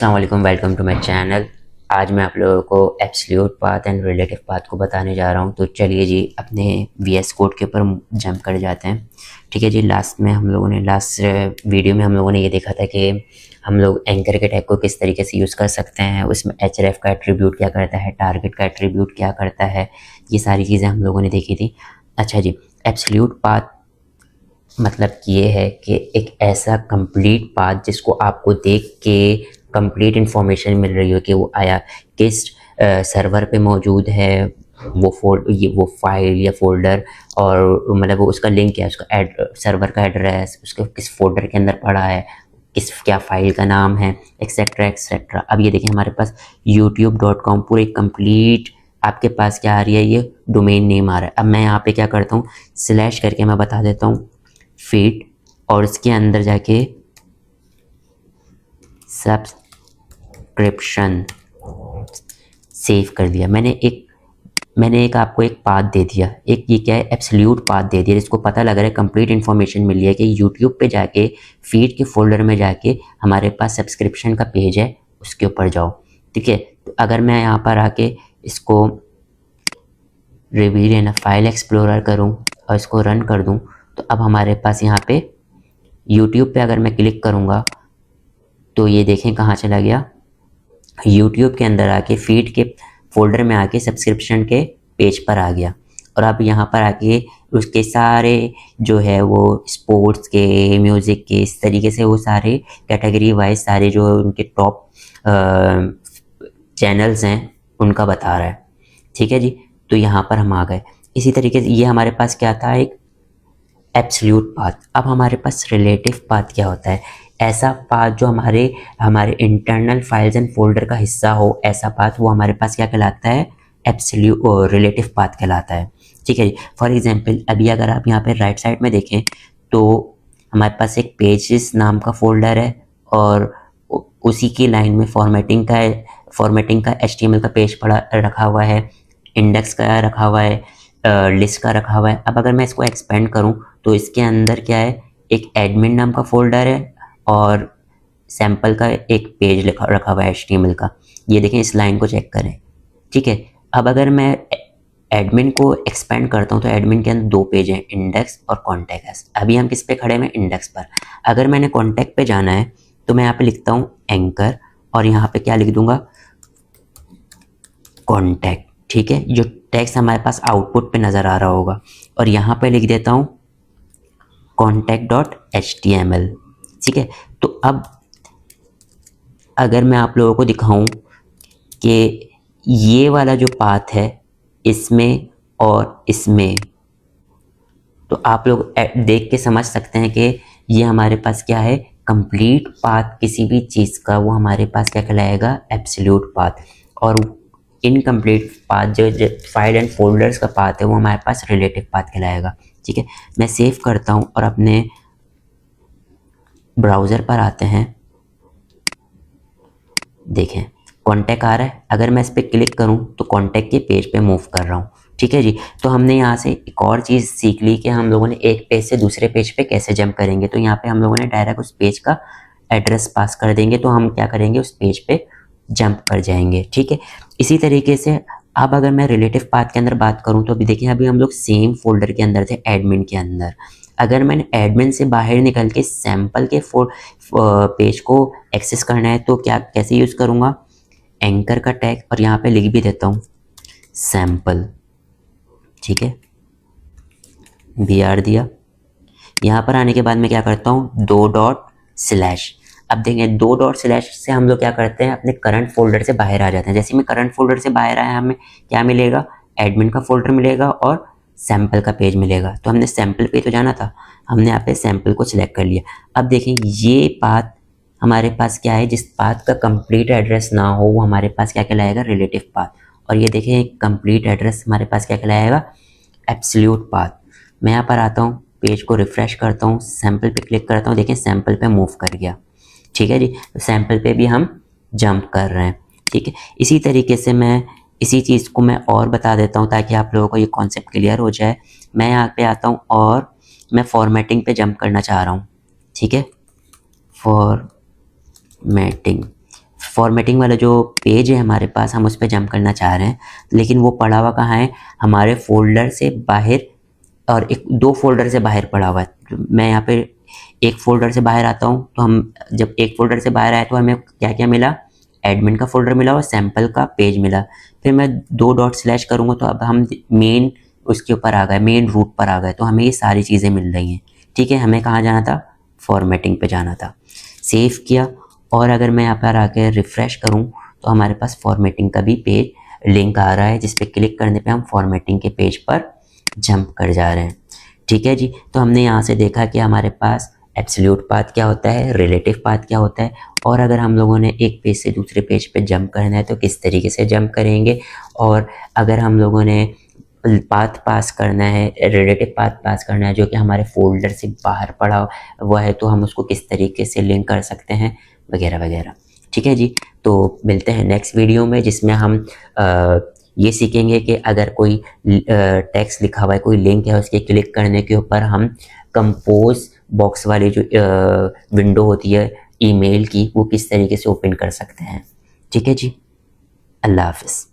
अस्सलाम welcome to my channel. आज मैं आप लोगों को absolute path and relative path को बताने जा रहा हूं। तो चलिए जी अपने वीएस कोड के ऊपर जंप कर जाते हैं। ठीक है जी, लास्ट वीडियो में हम लोगों ने ये देखा था कि हम लोग एंकर के टैग को किस तरीके से यूज़ कर सकते हैं, उसमें एचरेफ का एट्रीब्यूट क्या करता है, टारगेट का एट्रीब्यूट क्या करता है, ये सारी चीज़ें हम लोगों ने देखी थी। अच्छा जी, एब्सोल्यूट पाथ मतलब ये है कि एक ऐसा कंप्लीट पाथ जिसको आपको देख के कंप्लीट इन्फॉर्मेशन मिल रही हो कि वो आया किस सर्वर पे मौजूद है, वो फाइल या फोल्डर, और मतलब वो उसका लिंक है, उसका सर्वर का एड्रेस, उसके किस फोल्डर के अंदर पड़ा है, क्या फाइल का नाम है, एक्सेट्रा एक्सेट्रा। अब ये देखिए हमारे पास youtube.com पूरे कंप्लीट आपके पास क्या आ रही है, ये डोमेन नेम आ रहा है। अब मैं यहाँ पे क्या करता हूँ, स्लैश करके मैं बता देता हूँ फीड, और इसके अंदर जाके सब्सक्रिप्शन सेव कर दिया। मैंने एक आपको एक पाथ दे दिया, एक ये क्या है, एब्सोल्यूट पाथ दे दिया, जिसको पता लग रहा है, कंप्लीट इन्फॉर्मेशन मिल रही है कि यूट्यूब पे जाके फीड के फोल्डर में जाके हमारे पास सब्सक्रिप्शन का पेज है, उसके ऊपर जाओ। ठीक है, तो अगर मैं यहाँ पर आके इसको रिवील इन फाइल एक्सप्लोरर करूँ और इसको रन कर दूँ, तो अब हमारे पास यहाँ पे यूट्यूब पे अगर मैं क्लिक करूँगा तो ये देखें कहाँ चला गया, यूट्यूब के अंदर आके फीड के फोल्डर में आके सब्सक्रिप्शन के पेज पर आ गया। और अब यहाँ पर आके उसके सारे जो है वो स्पोर्ट्स के, म्यूज़िक के, इस तरीके से वो सारे कैटेगरी वाइज सारे जो उनके टॉप चैनल्स हैं उनका बता रहा है। ठीक है जी, तो यहाँ पर हम आ गए। इसी तरीके से ये हमारे पास क्या था, एक एब्सोल्यूट पाथ। अब हमारे पास रिलेटिव पाथ क्या होता है, ऐसा पाथ जो हमारे हमारे इंटरनल फाइल्स एंड फोल्डर का हिस्सा हो, ऐसा पाथ वो हमारे पास क्या कहलाता है, एब्सोल्यूट रिलेटिव पाथ कहलाता है। ठीक है जी, फॉर एग्जांपल अभी अगर आप यहाँ पे राइट साइड में देखें तो हमारे पास एक पेजेस नाम का फोल्डर है, और उसी की लाइन में फॉर्मेटिंग का HTML का पेज पड़ा रखा हुआ है, इंडेक्स का रखा हुआ है, लिस्ट का रखा हुआ है। अब अगर मैं इसको एक्सपेंड करूं तो इसके अंदर क्या है, एक एडमिन नाम का फोल्डर है और सैम्पल का एक पेज रखा हुआ है HTML का। ये देखें, इस लाइन को चेक करें। ठीक है, अब अगर मैं एडमिन को एक्सपेंड करता हूँ तो एडमिन के अंदर दो पेज हैं, इंडेक्स और कॉन्टैक्ट। अभी हम किस पे खड़े हैं, इंडेक्स पर। अगर मैंने कॉन्टैक्ट पे जाना है तो मैं यहाँ पे लिखता हूँ एंकर, और यहाँ पे क्या लिख दूंगा, कॉन्टैक्ट। ठीक है, जो टेक्स्ट हमारे पास आउटपुट पे नज़र आ रहा होगा, और यहाँ पे लिख देता हूँ contact.html। ठीक है, तो अब अगर मैं आप लोगों को दिखाऊं कि ये वाला जो पाथ है इसमें और इसमें, तो आप लोग देख के समझ सकते हैं कि ये हमारे पास क्या है, कंप्लीट पाथ किसी भी चीज़ का वो हमारे पास क्या कहलाएगा, एब्सोल्यूट पाथ। और इनकम्प्लीट पाथ जो फाइल एंड फोल्डर्स का पाथ है वो हमारे पास रिलेटिव पाथ कहलाएगा। ठीक है, मैं सेव करता हूँ और अपने ब्राउज़र पर आते हैं। देखें कॉन्टैक्ट आ रहा है, अगर मैं इस पर क्लिक करूं तो कॉन्टैक्ट के पेज पे मूव कर रहा हूं। ठीक है जी, तो हमने यहाँ से एक और चीज़ सीख ली कि हम लोगों ने एक पेज से दूसरे पेज पे कैसे जंप करेंगे। तो यहाँ पे हम लोगों ने डायरेक्ट उस पेज का एड्रेस पास कर देंगे, तो हम क्या करेंगे, उस पेज पे जंप कर जाएंगे। ठीक है, इसी तरीके से अब अगर मैं रिलेटिव पाथ के अंदर बात करूँ तो अभी देखिए, अभी हम लोग सेम फोल्डर के अंदर थे, एडमिन के अंदर। अगर मैंने एडमिन से बाहर निकल के सैम्पल के पेज को एक्सेस करना है तो कैसे यूज़ करूँगा, एंकर का टैग, और यहाँ पे लिख भी देता हूँ सैम्पल। ठीक है, BR दिया। यहाँ पर आने के बाद मैं क्या करता हूँ, 2./। अब देखें 2./ से हम लोग क्या करते हैं, अपने करंट फोल्डर से बाहर आ जाते हैं। जैसे मैं करंट फोल्डर से बाहर आया, हमें क्या मिलेगा, एडमिन का फोल्डर मिलेगा और सैम्पल का पेज मिलेगा। तो हमने सैम्पल पे तो जाना था, हमने यहाँ पे सैम्पल को सिलेक्ट कर लिया। अब देखें ये पाथ हमारे पास क्या है, जिस पाथ का कंप्लीट एड्रेस ना हो वो हमारे पास क्या कहलाएगा, रिलेटिव पाथ। और ये देखें कंप्लीट एड्रेस हमारे पास क्या कहलाएगा, एब्सोल्यूट पाथ। मैं यहाँ पर आता हूँ, पेज को रिफ्रेश करता हूँ, सैम्पल पे क्लिक करता हूँ, देखें सैम्पल पे मूव कर गया। ठीक है जी, तो सैम्पल पे भी हम जंप कर रहे हैं। ठीक है, इसी तरीके से मैं इसी चीज़ को मैं और बता देता हूँ ताकि आप लोगों को ये कॉन्सेप्ट क्लियर हो जाए। मैं यहाँ पे आता हूँ और मैं फॉर्मेटिंग पे जंप करना चाह रहा हूँ। ठीक है, फॉर्मेटिंग फॉर्मेटिंग वाला जो पेज है हमारे पास, हम उस पर जंप करना चाह रहे हैं, लेकिन वो पड़ा हुआ कहाँ है, हमारे फोल्डर से बाहर, और एक 2 फोल्डर से बाहर पड़ा हुआ है। मैं यहाँ पे एक फोल्डर से बाहर आता हूँ, तो हम जब एक फोल्डर से बाहर आए तो हमें क्या क्या मिला, एडमिन का फोल्डर मिला और सैम्पल का पेज मिला। फिर मैं 2 डॉट स्लैश करूँगा तो अब हम मेन उसके ऊपर आ गए, मेन रूट पर आ गए, तो हमें ये सारी चीज़ें मिल रही हैं। ठीक है, हमें कहाँ जाना था, फॉर्मेटिंग पे जाना था। सेव किया, और अगर मैं यहाँ पर आकर रिफ़्रेश करूँ तो हमारे पास फॉर्मेटिंग का भी पेज लिंक आ रहा है, जिस पे क्लिक करने पे हम फॉर्मेटिंग के पेज पर जंप कर जा रहे हैं। ठीक है जी, तो हमने यहाँ से देखा कि हमारे पास एब्सोल्यूट पाथ क्या होता है, रिलेटिव पाथ क्या होता है, और अगर हम लोगों ने एक पेज से दूसरे पेज पे जंप करना है तो किस तरीके से जंप करेंगे, और अगर हम लोगों ने पाथ पास करना है, रिलेटिव पाथ पास करना है जो कि हमारे फोल्डर से बाहर पड़ा हुआ है, तो हम उसको किस तरीके से लिंक कर सकते हैं, वगैरह वगैरह। ठीक है जी, तो मिलते हैं नेक्स्ट वीडियो में, जिसमें हम ये सीखेंगे कि अगर कोई टेक्स्ट लिखा हुआ है, कोई लिंक है, उसके क्लिक करने के ऊपर हम कंपोज बॉक्स वाली जो विंडो होती है ईमेल की, वो किस तरीके से ओपन कर सकते हैं। ठीक है जी, अल्लाह हाफिज़।